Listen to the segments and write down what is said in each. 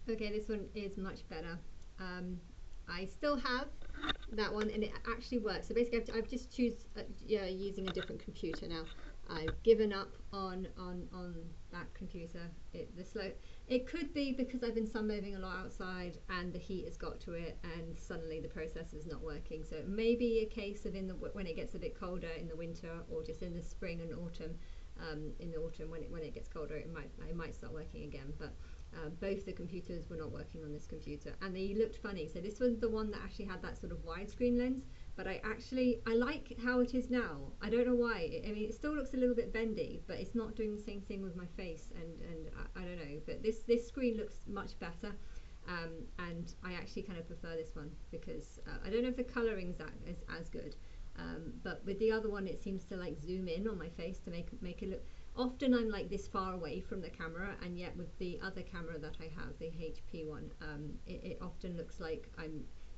Okay, this one is much better. Um, I still have that one, and it actually works. So basically, I've just choose yeah, using a different computer now. I've given up on that computer. The slow. It could be because I've been sunbathing a lot outside, and the heat has got to it, and suddenly the processor's not working. So it may be a case of when it gets a bit colder in the winter, or just in the spring and autumn. In the autumn, when it gets colder, it might start working again. But both the computers were not working on this computer, and they looked funny. So this was the one that actually had that sort of widescreen lens, but I like how it is now. I don't know why. I mean, it still looks a little bit bendy, but it's not doing the same thing with my face, and I don't know. But this screen looks much better. And I actually kind of prefer this one because I don't know if the coloring's as good, but with the other one it seems to like zoom in on my face to make it look. Often I'm like this far away from the camera, and yet with the other camera that I have, the HP one, it often looks like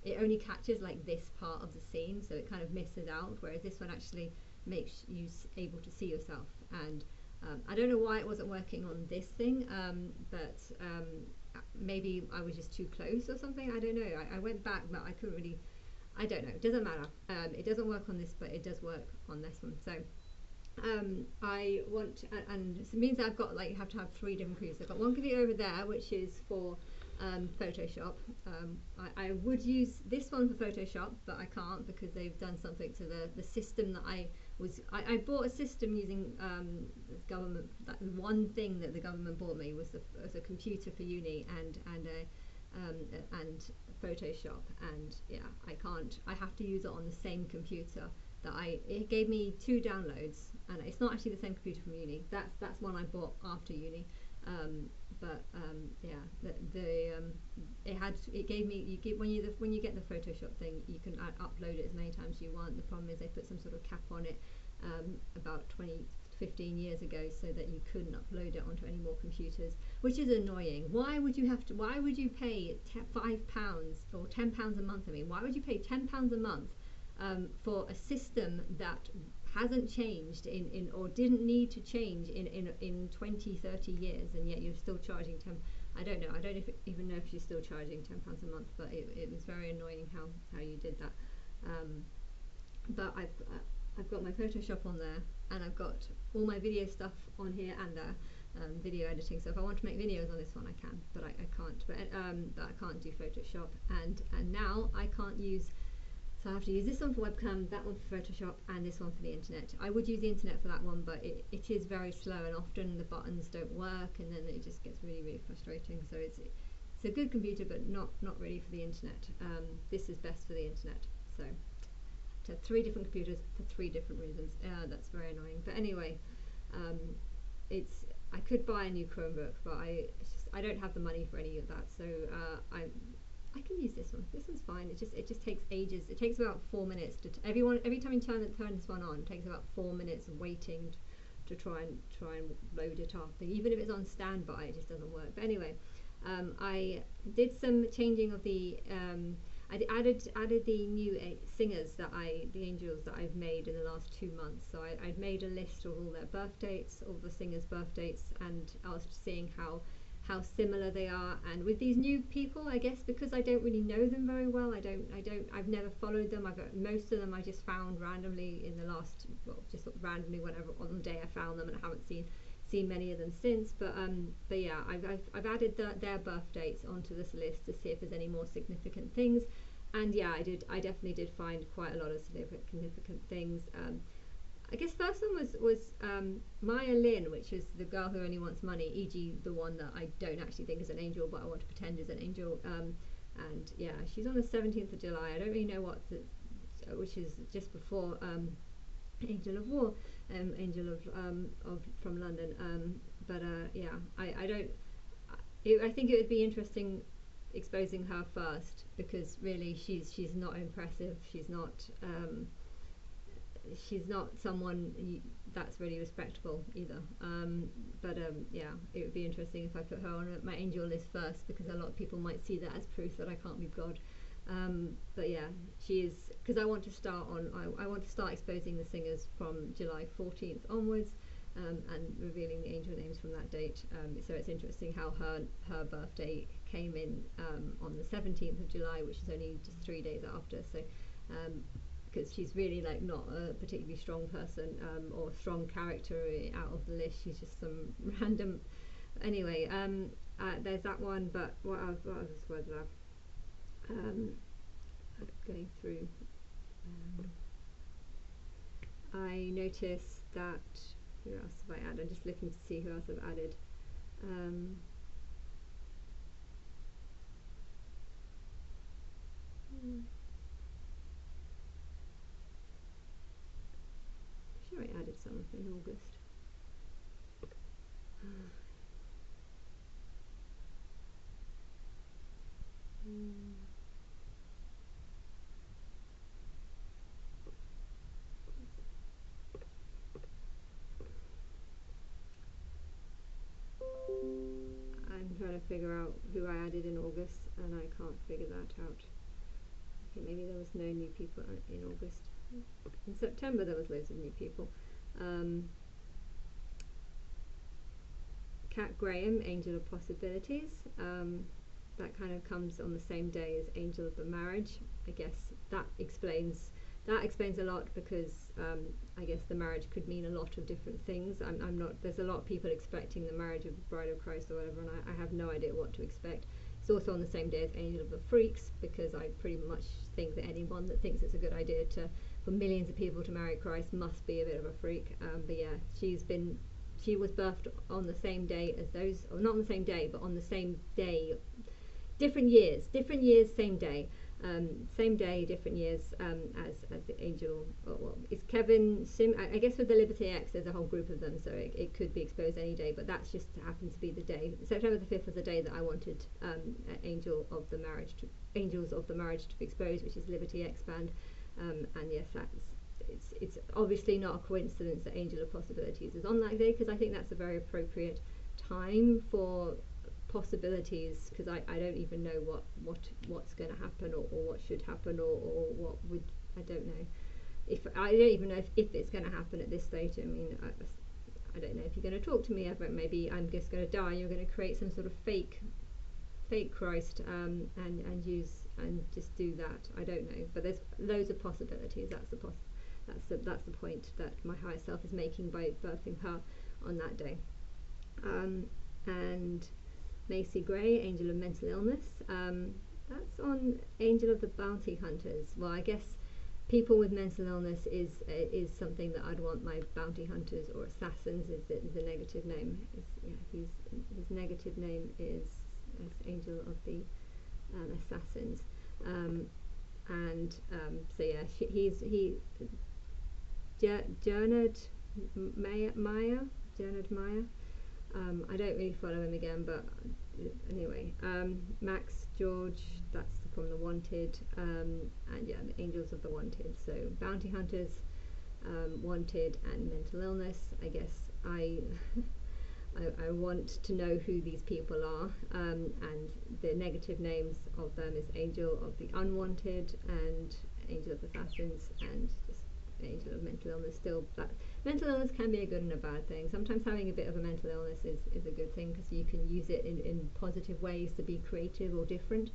it only catches like this part of the scene, so it kind of misses out, whereas this one actually makes you able to see yourself. And I don't know why it wasn't working on this thing, but maybe I was just too close or something. I don't know. I went back, but I couldn't really. I don't know. It doesn't matter. It doesn't work on this, but it does work on this one. So I want, and it means that I've got like have to have three different computers. I've got one computer over there, which is for Photoshop. I would use this one for Photoshop, but I can't because they've done something to the system that I bought a system using the government. That one thing that the government bought me was a computer for uni and Photoshop, and yeah, I can't. I have to use it on the same computer that it gave me two downloads, and it's not actually the same computer from uni. That's one I bought after uni. Yeah, it gave me when you get the Photoshop thing, you can upload it as many times as you want. The problem is they put some sort of cap on it about 15 years ago, so that you couldn't upload it onto any more computers, which is annoying. Why would you pay £5 or £10 a month? I mean, why would you pay £10 a month for a system that hasn't changed in or didn't need to change in 20-30 years, and yet you're still charging 10. I don't know, even know if you're still charging £10 a month, but it was very annoying how you did that. But I've got my Photoshop on there, and I've got all my video stuff on here and there, video editing. So if I want to make videos on this one, I can, but I can't. But I can't do Photoshop, and now I can't use. So I have to use this one for webcam, that one for Photoshop, and this one for the internet. I would use the internet for that one, but it is very slow, and often the buttons don't work, and then it just gets really, really frustrating. So it's a good computer, but not really for the internet. This is best for the internet. So to have three different computers for three different reasons. That's very annoying. But anyway, I could buy a new Chromebook, but I don't have the money for any of that. So I can use this one. This one's fine. It just takes ages. It takes about 4 minutes every time you turn this one on. It takes about 4 minutes of waiting to try and load it up. And even if it's on standby, it just doesn't work. But anyway, I did some changing of the. I added the new singers the angels that I've made in the last 2 months. So I'd made a list of all their birth dates, all the singers' birth dates, and I was seeing how similar they are. And with these new people, I guess because I don't really know them very well, I've never followed them. Most of them I just found randomly in the last, well, just randomly whenever on the day I found them, and I haven't seen many of them since. But yeah, I've added their birth dates onto this list to see if there's any more significant things. And yeah, I definitely did find quite a lot of significant things. I guess first one was Maya Lin, which is the girl who only wants money, e.g. the one that I don't actually think is an angel, but I want to pretend is an angel. And yeah, she's on the 17th of July. I don't really know which is just before Angel of War, Angel of from London. But yeah, I don't. I think it would be interesting exposing her first, because really she's not impressive. She's not someone that's really respectable either. But yeah, it would be interesting if I put her on my angel list first, because a lot of people might see that as proof that I can't be God. But yeah, she is, because I want to start exposing the singers from July 14th onwards, and revealing the angel names from that date. So it's interesting how her birthday came in on the 17th of July, which is only just 3 days after. So because she's really like not a particularly strong person or strong character out of the list. She's just some random. Anyway, there's that one. But what else was there? Going through, I noticed that. Who else have I added? I'm just looking to see who else I've added. I'm sure I added some in August. I'm trying to figure out who I added in August, and I can't figure that out. Okay, maybe there was no new people in August. In September there was loads of new people. Kat Graham, Angel of Possibilities. That kind of comes on the same day as Angel of the Marriage. I guess that explains a lot, because I guess the marriage could mean a lot of different things. I'm not. There's a lot of people expecting the marriage of the Bride of Christ or whatever, and I have no idea what to expect. It's also on the same day as Angel of the Freaks, because I pretty much think that anyone that thinks it's a good idea for millions of people to marry Christ must be a bit of a freak. But yeah, she was birthed on the same day as those, or not on the same day, but on the same day, different years, same day. Same day, different years, as the angel. Well, it's Kevin Sim. I guess with the Liberty X, there's a whole group of them, so it could be exposed any day. But that's just happened to be the day. September the 5th was the day that I wanted Angels of the Marriage to be exposed, which is Liberty X band. And yes, it's obviously not a coincidence that Angel of Possibilities is on that day, because I think that's a very appropriate time for possibilities, because I don't even know what's going to happen, or what should happen, or what would, I don't know, if I don't even know if it's going to happen at this stage. I mean, I don't know if you're going to talk to me ever. Maybe I'm just going to die, you're going to create some sort of fake Christ, and just do that. I don't know, but there's loads of possibilities. That's the point that my higher self is making by birthing her on that day. And Macy Gray, Angel of Mental Illness. That's on Angel of the Bounty Hunters. Well, I guess people with mental illness is something that I'd want my bounty hunters or assassins. Is the negative name? His negative name is as Angel of the Assassins. So yeah, Gernard Meyer. I don't really follow him again, but anyway, Max George, that's from The Wanted, and yeah, the Angels of the Wanted. So bounty hunters, wanted, and mental illness. I guess I want to know who these people are, and the negative names of them is Angel of the Unwanted and Angel of the Assassins, and just Angel of Mental Illness. Still, that mental illness can be a good and a bad thing. Sometimes having a bit of a mental illness is a good thing, because you can use it in positive ways to be creative or different,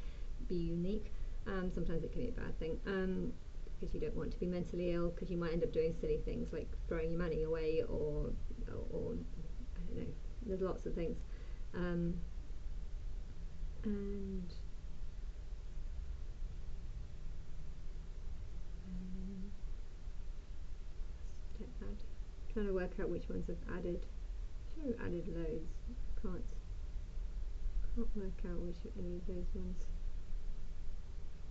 be unique. Sometimes it can be a bad thing, because you don't want to be mentally ill, because you might end up doing silly things like throwing your money away, or I don't know, there's lots of things. And trying to work out which ones I've added. I'm sure I've added loads. Can't work out which any of those ones.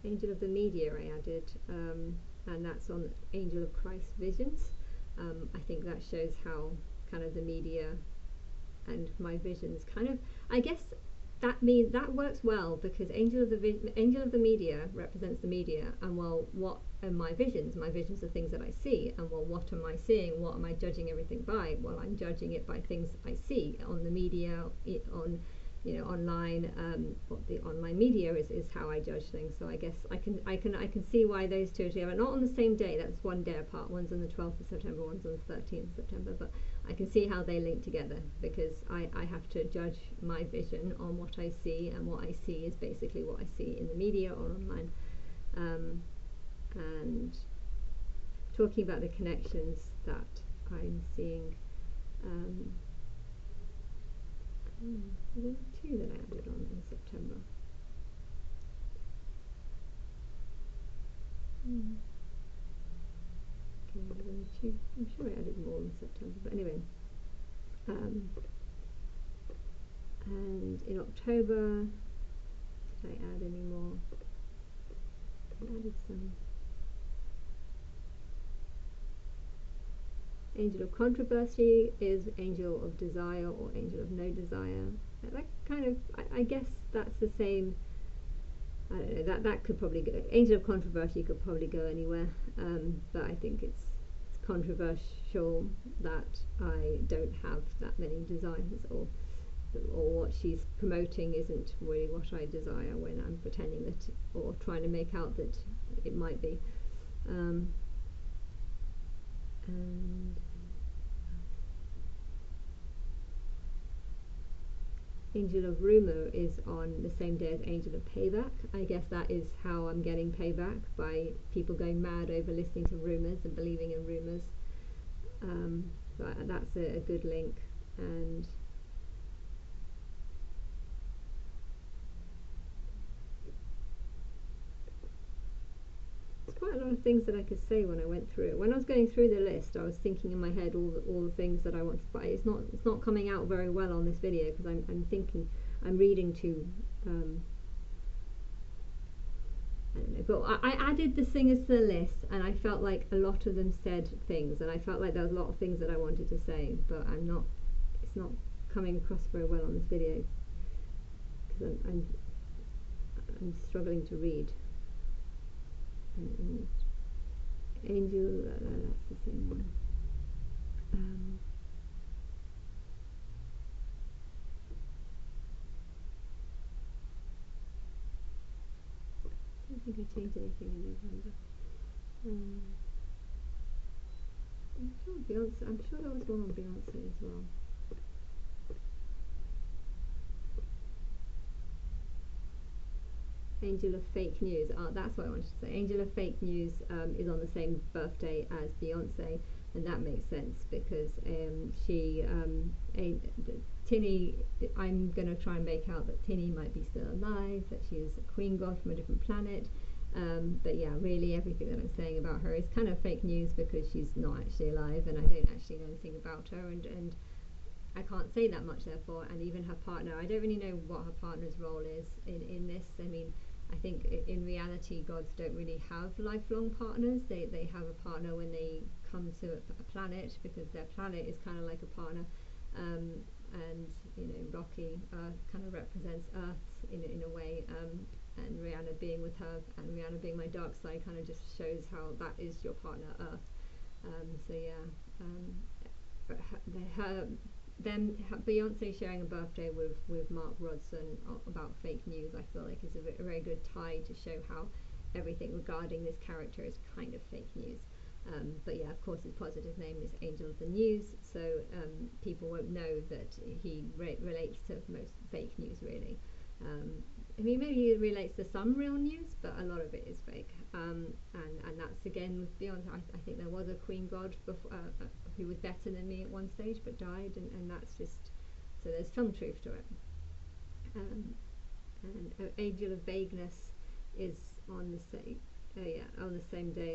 Angel of the Media I added, and that's on Angel of Christ Visions. I think that shows how kind of the media and my visions kind of, I guess that works well, because Angel of the Media represents the media, and well, what are my visions? My visions are things that I see, and well, what am I seeing? What am I judging everything by? Well, I'm judging it by things I see on the media, on you know, online, what the online media is how I judge things. So I guess I can see why those two are together, not on the same day. That's one day apart. One's on the 12th of September, one's on the 13th of September. But I can see how they link together, because I have to judge my vision on what I see, and what I see is basically what I see in the media or online. And talking about the connections that I'm seeing. There were two that I added on in September. Okay, there's only two. I'm sure I added more in September, but anyway. And in October, did I add any more? I added some. Angel of Controversy is Angel of Desire or Angel of No Desire. That kind of, I guess that's the same. I don't know, that could probably go. Angel of Controversy could probably go anywhere, but I think it's controversial that I don't have that many desires, or what she's promoting isn't really what I desire, when I'm pretending that, or trying to make out that it might be. And Angel of Rumor is on the same day as Angel of Payback. I guess that is how I'm getting payback, by people going mad over listening to rumors and believing in rumors. So that's a good link. And quite a lot of things that I could say when I went through it. When I was going through the list, I was thinking in my head all the things that I wanted, but it's not coming out very well on this video, because I'm reading to I don't know, but I added the singers to the list, and I felt like a lot of them said things, and I felt like there was a lot of things that I wanted to say, but it's not coming across very well on this video, because I'm struggling to read. And Angel, that's the same one. I don't think I changed anything in November. I'm sure Beyonce. I'm sure there was one on Beyonce as well. Angel of Fake News. That's what I wanted to say. Angel of Fake News is on the same birthday as Beyonce, and that makes sense, because Tinny, I'm going to try and make out that Tinny might be still alive, that she is a queen god from a different planet. But yeah, really everything that I'm saying about her is kind of fake news, because she's not actually alive, and I don't actually know anything about her, and I can't say that much, therefore. And even her partner, I don't really know what her partner's role is in this. I mean, I think in reality, gods don't really have lifelong partners. They have a partner when they come to a planet, because their planet is kind of like a partner. And you know, Rocky kind of represents Earth in a way. And Rihanna being with her, and Rihanna being my dark side, kind of just shows how that is your partner, Earth. So yeah, but Beyonce sharing a birthday with Mark Ronson about fake news, I feel like is a very good tie to show how everything regarding this character is kind of fake news. But yeah, of course, his positive name is Angel of the News, so people won't know that he relates to most fake news, really. I mean, maybe he relates to some real news, but a lot of it is fake. And that's again with Beyonce. I think there was a queen god before, who was better than me at one stage, but died, and that's just, so there's some truth to it. And Angel of Vagueness is on the same day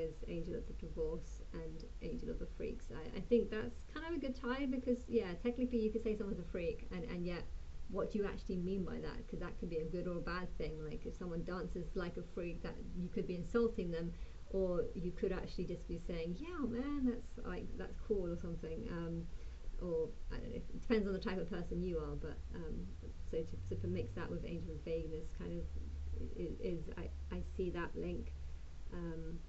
as Angel of the Divorce and Angel of the Freaks. I think that's kind of a good tie, because yeah, technically you could say someone's a freak, and yet what do you actually mean by that? Because that could be a good or a bad thing. Like if someone dances like a freak, that you could be insulting them, or you could actually just be saying, yeah man, that's cool or something. Or I don't know, it depends on the type of person you are, but so to mix that with Angel of Vagueness kind of is I see that link. And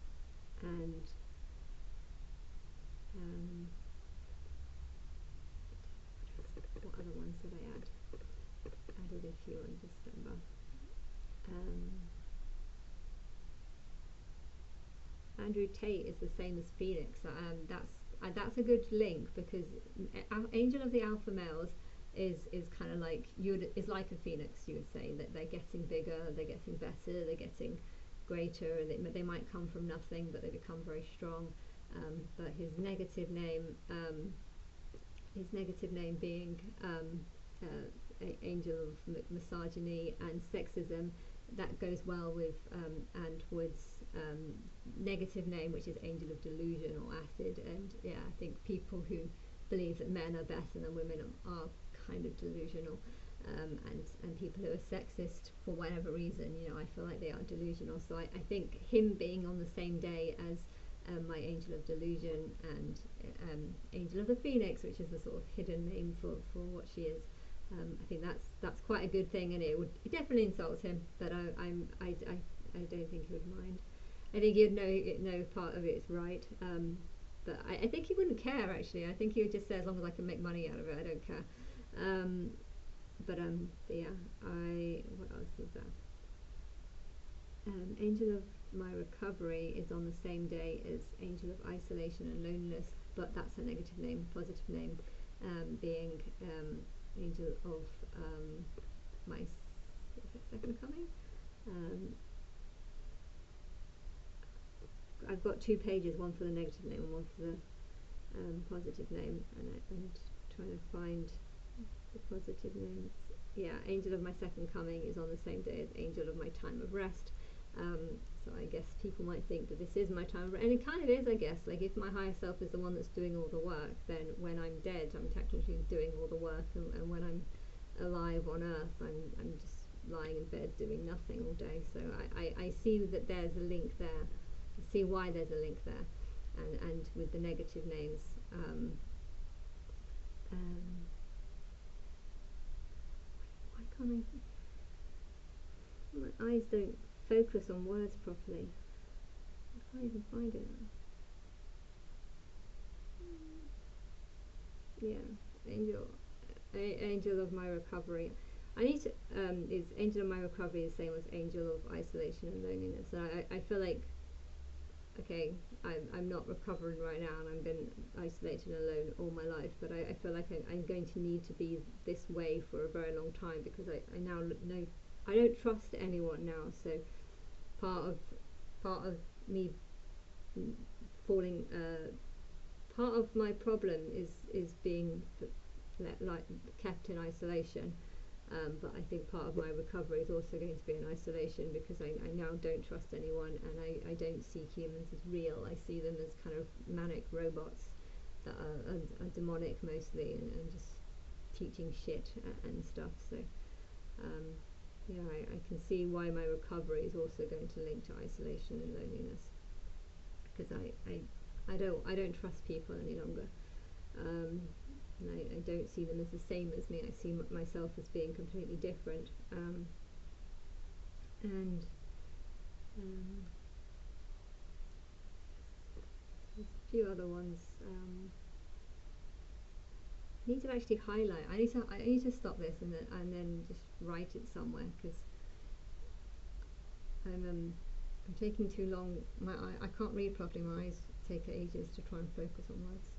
what other ones did I add? Probably fewer in December. Um, Andrew Tate is the same as Phoenix. That's a good link because Angel of the Alpha Males is kind of like is like a phoenix. You would say that they're getting bigger, they're getting better, they're getting greater, and they might come from nothing, but they become very strong. But his negative name being angel of misogyny and sexism, that goes well with Ant Wood's negative name, which is angel of delusion or acid. And yeah, I think people who believe that men are better than women are kind of delusional. And people who are sexist for whatever reason, I feel like they are delusional. So I think him being on the same day as my angel of delusion and angel of the phoenix, which is the sort of hidden name for what she is, I think that's quite a good thing, and it definitely insults him, but I don't think he would mind. I think he'd know part of it is right, but I think he wouldn't care actually. I think he would just say, as long as I can make money out of it, I don't care. But yeah, what else is that? Angel of my recovery is on the same day as angel of isolation and loneliness, but that's a negative name. Positive name being angel of my second coming. I've got 2 pages, one for the negative name and one for the positive name, and trying to find the positive names. Yeah, angel of my second coming is on the same day as angel of my time of rest. So I guess people might think that this is my time of rest, and it kind of is, I guess. Like, if my higher self is the one that's doing all the work, then when I'm dead, I'm technically doing all the work, and when I'm alive on earth, I'm just lying in bed doing nothing all day. So I see that there's a link there. I see why there's a link there, and with the negative names. Why can't my eyes don't focus on words properly? I can't even find it. Yeah, angel of my recovery. I need to is angel of my recovery the same as angel of isolation and loneliness? And I feel like, okay, I'm not recovering right now, and I've been isolated and alone all my life, but I feel like I'm going to need to be this way for a very long time, because I now know I don't trust anyone now. So part of me falling, part of my problem is being like kept in isolation. But I think part of my recovery is also going to be in isolation, because I now don't trust anyone, and I don't see humans as real. I see them as kind of manic robots that are demonic mostly, and just teaching shit and stuff. So yeah, I can see why my recovery is also going to link to isolation and loneliness, because I don't trust people any longer. And I don't see them as the same as me. I see myself as being completely different. And there's a few other ones. I need to actually highlight. I need to stop this and then just write it somewhere, because I'm taking too long. I can't read properly. My eyes take ages to try and focus on words.